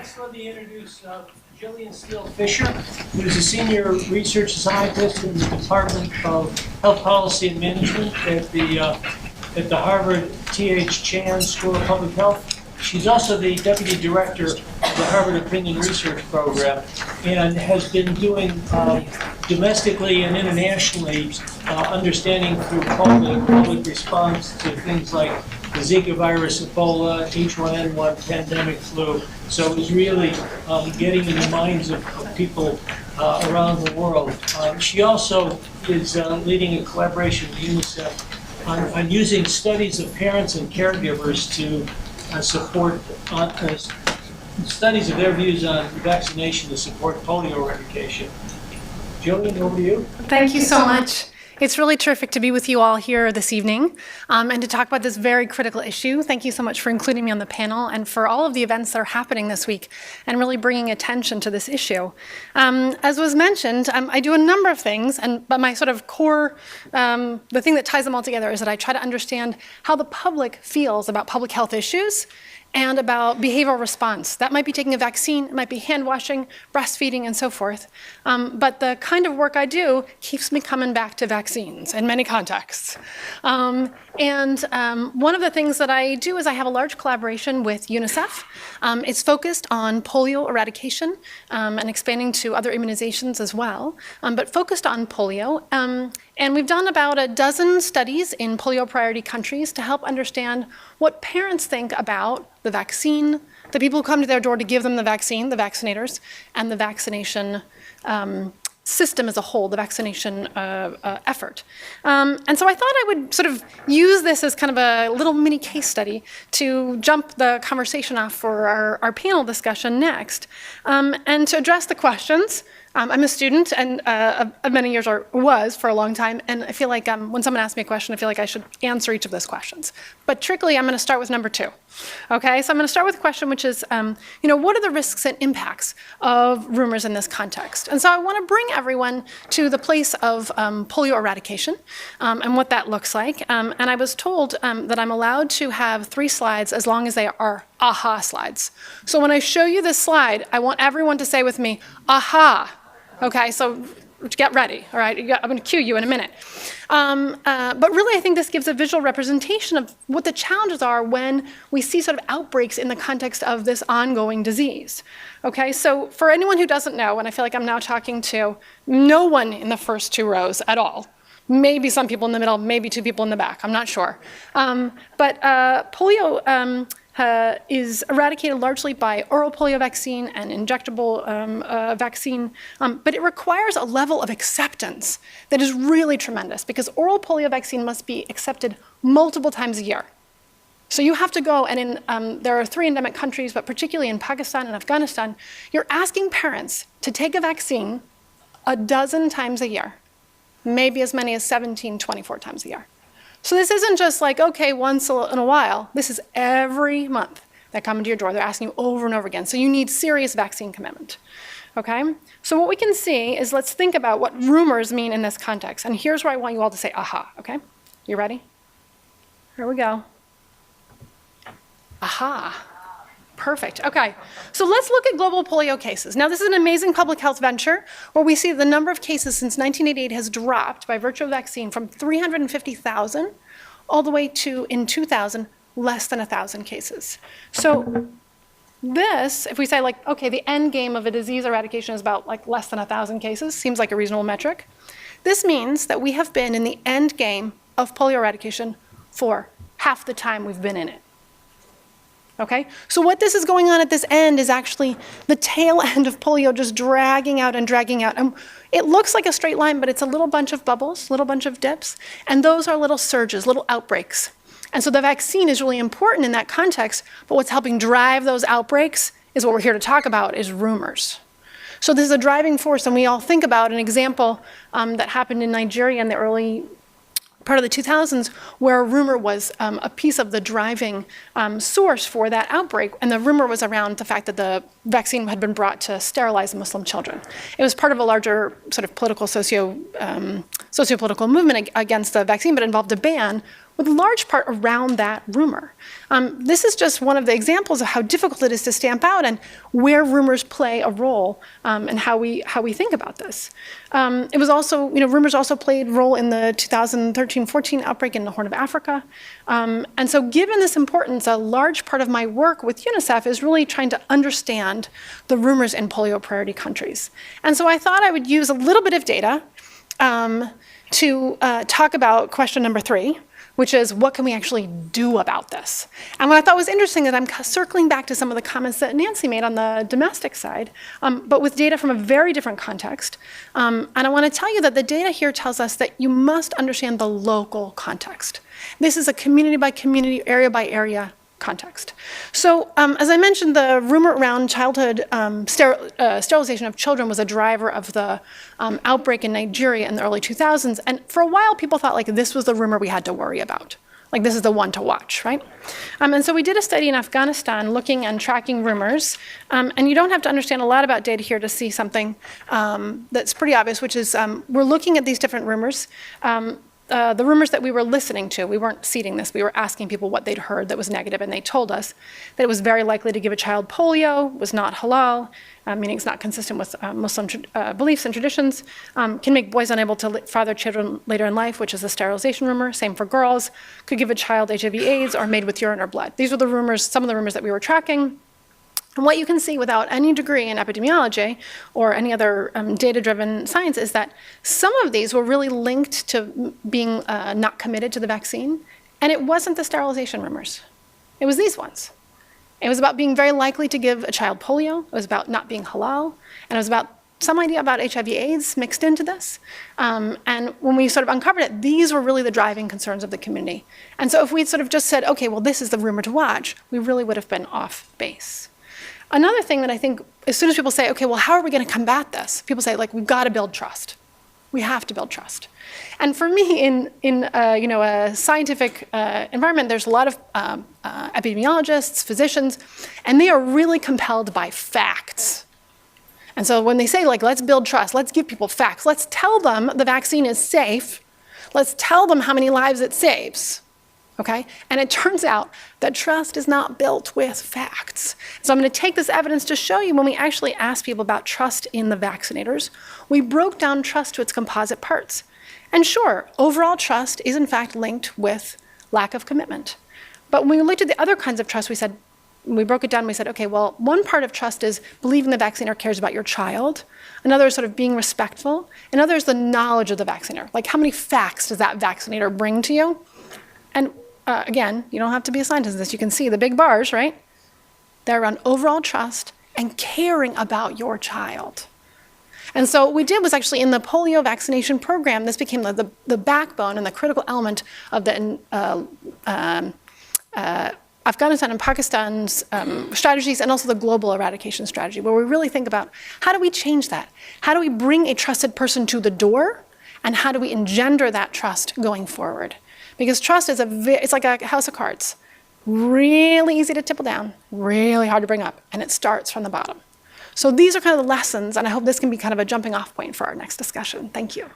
Next, let me introduce Gillian SteelFisher, who's a senior research scientist in the Department of Health Policy and Management at the Harvard T.H. Chan School of Public Health. She's also the deputy director of the Harvard Opinion Research Program and has been doing domestically and internationally understanding through public response to things like the Zika virus, Ebola, H1N1 pandemic flu. So it was really getting in the minds of people around the world. She also is leading a collaboration with UNICEF on using studies of parents and caregivers to support studies of their views on vaccination to support polio eradication. Gillian, over to you. Thank you so much. It's really terrific to be with you all here this evening and to talk about this very critical issue. Thank you so much for including me on the panel and for all of the events that are happening this week and really bringing attention to this issue. As was mentioned, I do a number of things, but my sort of core, the thing that ties them all together is that I try to understand how the public feels about public health issues and about behavioral response. That might be taking a vaccine, it might be hand washing, breastfeeding, and so forth. But the kind of work I do keeps me coming back to vaccines in many contexts. One of the things that I do is I have a large collaboration with UNICEF. It's focused on polio eradication and expanding to other immunizations as well, but focused on polio. And we've done about a dozen studies in polio priority countries to help understand what parents think about the vaccine, the people who come to their door to give them the vaccine, the vaccinators, and the vaccination system as a whole, the vaccination effort. And so I thought I would sort of use this as kind of a little mini case study to jump the conversation off for our panel discussion next, and to address the questions. I'm a student and of many years, or was for a long time, and I feel like when someone asks me a question, I feel like I should answer each of those questions. But trickily, I'm going to start with number 2. Okay, so I'm going to start with a question which is, what are the risks and impacts of rumors in this context? And so I want to bring everyone to the place of polio eradication and what that looks like. And I was told that I'm allowed to have 3 slides as long as they are aha slides. So when I show you this slide, I want everyone to say with me, aha. Okay, so get ready, all right? I'm going to cue you in a minute. But really, I think this gives a visual representation of what the challenges are when we see sort of outbreaks in the context of this ongoing disease. Okay, so for anyone who doesn't know, and I feel like I'm now talking to no one in the first 2 rows at all, maybe some people in the middle, maybe 2 people in the back, I'm not sure. But polio is eradicated largely by oral polio vaccine and injectable vaccine, but it requires a level of acceptance that is really tremendous because oral polio vaccine must be accepted multiple times a year. So you have to go, and there are 3 endemic countries, but particularly in Pakistan and Afghanistan, you're asking parents to take a vaccine a dozen times a year, maybe as many as 17, 24 times a year. So this isn't just like, okay, once in a while. This is every month that come to your door. They're asking you over and over again. So you need serious vaccine commitment, okay? So what we can see is let's think about what rumors mean in this context. And here's where I want you all to say, aha, okay? You ready? Here we go. Aha. Perfect. Okay, so let's look at global polio cases. Now, this is an amazing public health venture where we see the number of cases since 1988 has dropped by virtue of vaccine from 350,000 all the way to, in 2000, less than 1,000 cases. So this, if we say like, okay, the end game of a disease eradication is about like less than 1,000 cases, seems like a reasonable metric. This means that we have been in the end game of polio eradication for half the time we've been in it. Okay, so what this is going on at this end is actually the tail end of polio just dragging out and dragging out. And it looks like a straight line, but it's a little bunch of bubbles, little bunch of dips, and those are little surges, little outbreaks. And so the vaccine is really important in that context, but what's helping drive those outbreaks is what we're here to talk about, is rumors. So this is a driving force, and we all think about an example that happened in Nigeria in the early part of the 2000s, where a rumor was a piece of the driving source for that outbreak, and the rumor was around the fact that the vaccine had been brought to sterilize Muslim children. It was part of a larger sort of political socio-political movement against the vaccine, but involved a ban with a large part around that rumor. This is just one of the examples of how difficult it is to stamp out and where rumors play a role and how we think about this. It was also, rumors also played a role in the 2013-14 outbreak in the Horn of Africa. And so given this importance, a large part of my work with UNICEF is really trying to understand the rumors in polio priority countries. And so I thought I would use a little bit of data to talk about question number 3, which is what can we actually do about this? And what I thought was interesting is I'm circling back to some of the comments that Nancy made on the domestic side, but with data from a very different context. And I want to tell you that the data here tells us that you must understand the local context. This is a community by community, area by area context. So as I mentioned, the rumor around childhood sterilization of children was a driver of the outbreak in Nigeria in the early 2000s. And for a while, people thought like this was the rumor we had to worry about. Like this is the one to watch, right? And so we did a study in Afghanistan looking and tracking rumors. And you don't have to understand a lot about data here to see something that's pretty obvious, which is we're looking at these different rumors. The rumors that we were listening to, we weren't seeding this, we were asking people what they'd heard that was negative, and they told us that it was very likely to give a child polio, was not halal, meaning it's not consistent with Muslim beliefs and traditions, can make boys unable to father children later in life, which is a sterilization rumor, same for girls, could give a child HIV/AIDS, or made with urine or blood. These were the rumors, some of the rumors that we were tracking. And what you can see without any degree in epidemiology or any other data-driven science is that some of these were really linked to being not committed to the vaccine. And it wasn't the sterilization rumors. It was these ones. It was about being very likely to give a child polio. It was about not being halal. And it was about some idea about HIV/AIDS mixed into this. And when we sort of uncovered it, these were really the driving concerns of the community. And so if we'd sort of just said, okay, well, this is the rumor to watch, we really would have been off base. Another thing that I think, as soon as people say, okay, well, how are we going to combat this? People say, like, we've got to build trust. We have to build trust. And for me, in a scientific environment, there's a lot of epidemiologists, physicians, and they are really compelled by facts. And so when they say, like, let's build trust, let's give people facts, let's tell them the vaccine is safe, let's tell them how many lives it saves. Okay? And it turns out that trust is not built with facts. So I'm going to take this evidence to show you when we actually asked people about trust in the vaccinators, we broke down trust to its composite parts. And sure, overall trust is in fact linked with lack of commitment. But when we looked at the other kinds of trust, we broke it down, we said, okay, well, one part of trust is believing the vaccinator cares about your child. Another is sort of being respectful. Another is the knowledge of the vaccinator. Like how many facts does that vaccinator bring to you? And again, you don't have to be a scientist in this. You can see the big bars, right? They're around overall trust and caring about your child. And so what we did was actually in the polio vaccination program, this became the backbone and the critical element of the Afghanistan and Pakistan's strategies and also the global eradication strategy, where we really think about how do we change that? How do we bring a trusted person to the door? And how do we engender that trust going forward? Because trust is it's like a house of cards. Really easy to tipple down, really hard to bring up, and it starts from the bottom. So these are kind of the lessons, and I hope this can be kind of a jumping off point for our next discussion. Thank you.